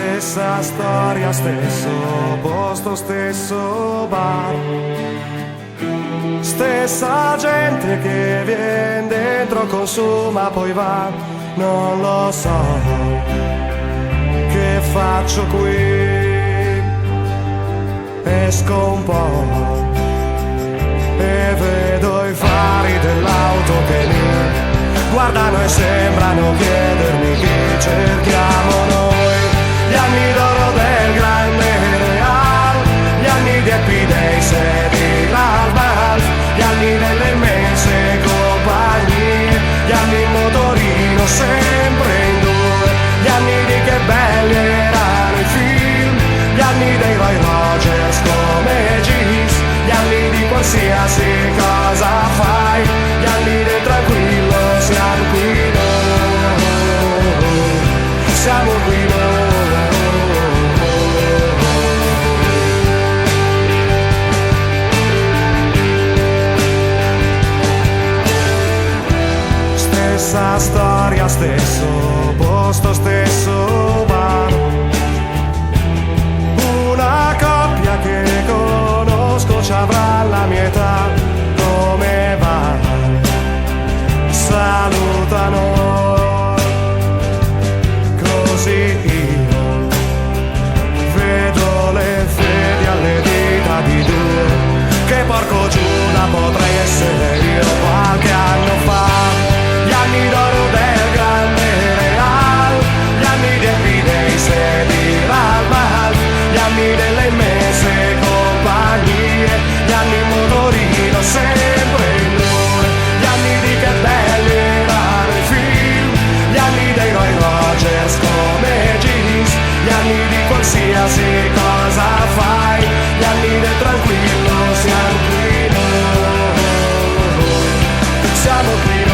Stessa storia, stesso posto, stesso bar. Stessa gente che viene dentro, consuma, poi va. Non lo so che faccio qui. Esco un po' e vedo i fari dell'auto che mi guardano e sembrano chiedermi chi cerchiamo noi. Gli anni d'oro del grande Real, gli anni di Happy Days e di Lalbal, gli anni delle immense compagnie, gli anni in motorino sempre in due, gli anni di che belli erano i film, gli anni dei Roy Rogers come Gis, gli anni di qualsiasi cosa fai, gli anni del tranquillo, siamo qui noi, siamo qui noi. Stessa storia, stesso posto, stesso bar. Una coppia che conosco ci avrà la mia età. Come va? Salutano. Così io vedo le fedi alle dita di due, che porco Giuda potrei essere io qualche anno fa. Gli anni d'oro del grande Real, gli anni di Happy Days e di Lalbal, gli anni delle immense compagnie, gli anni in motorino sempre in due, gli anni di che belli erano i film, gli anni dei Roy Rogers come Gis, gli anni di qualsiasi cosa fai, gli anni del tranquillo, siamo qui noi, siamo qui noi.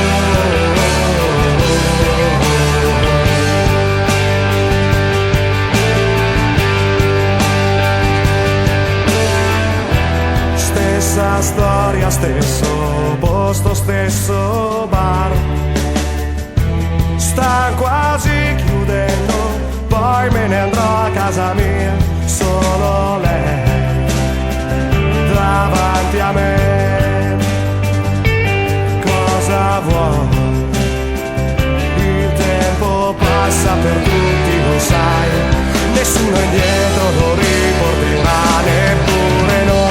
Stessa storia, stesso posto, stesso bar. Sta quasi chiudendo, poi me ne andrò a casa mia. Solo lei davanti a me. Cosa vuoi? Il tempo passa per tutti, lo sai. Nessuno indietro lo riporterà, neppure noi.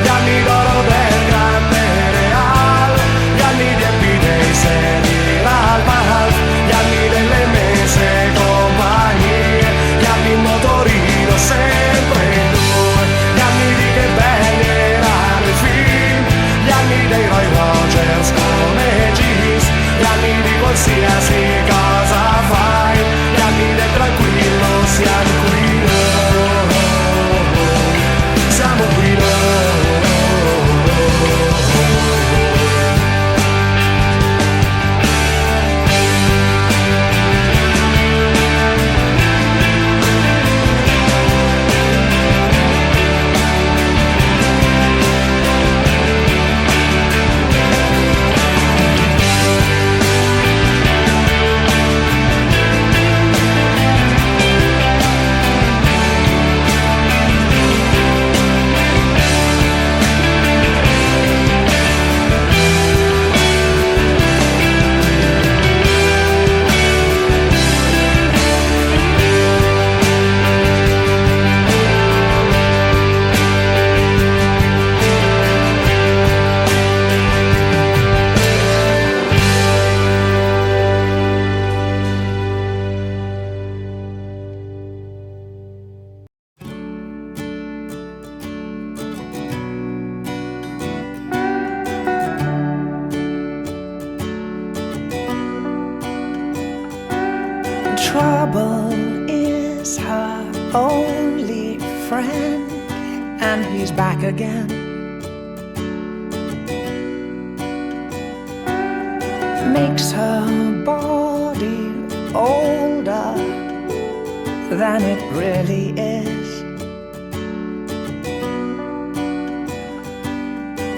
Gli anni d'oro del grande Real, gli anni di Happy Days e di Lalbal, gli anni delle immense compagnie, gli anni in motorino sempre in due, gli anni di che belli erano i film, gli anni dei Roy Rogers come Gis, gli anni di qualsiasi cosa fai, gli anni del tranquillo, siamo qui noi, siamo qui noi. Trouble is her only friend, and he's back again. Makes her body older than it really is.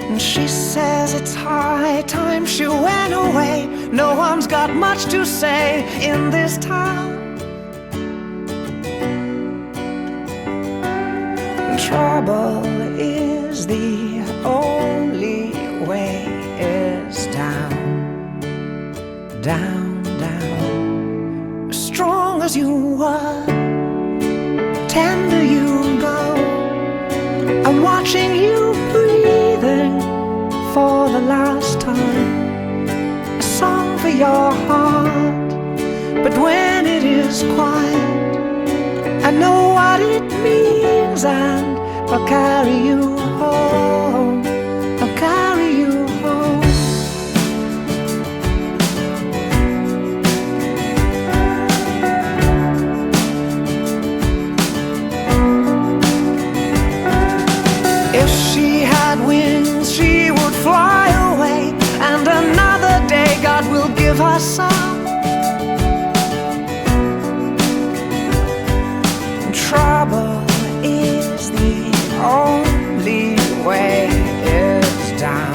And she says it's high time she went away. No one's got much to say in this town. Trouble is the only way, is down, down, down. As strong as you were, tender you go. I'm watching you breathing for the last time. A song for your heart, but when it is quiet, I know what it means, and I'll carry you home. I'll carry you home. If she had wings, she would fly away, and another day God will give her some. Trouble is the only way, is down,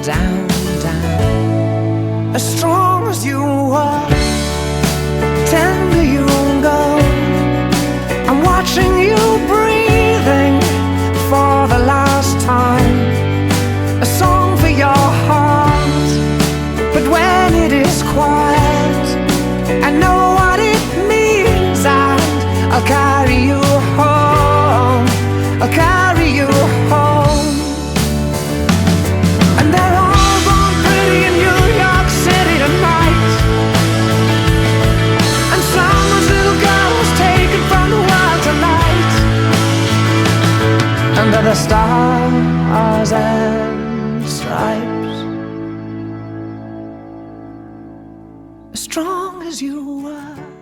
down, down. As strong as you were, tender you go. I'm watching you breathing for the last time. A song for your heart, but when it is quiet, I know what it means, and I'll carry you home. I'll carry you home. And they're all born pretty in New York City tonight, and someone's little girl was taken from the world tonight. Under the stars and stripes, as strong as you were.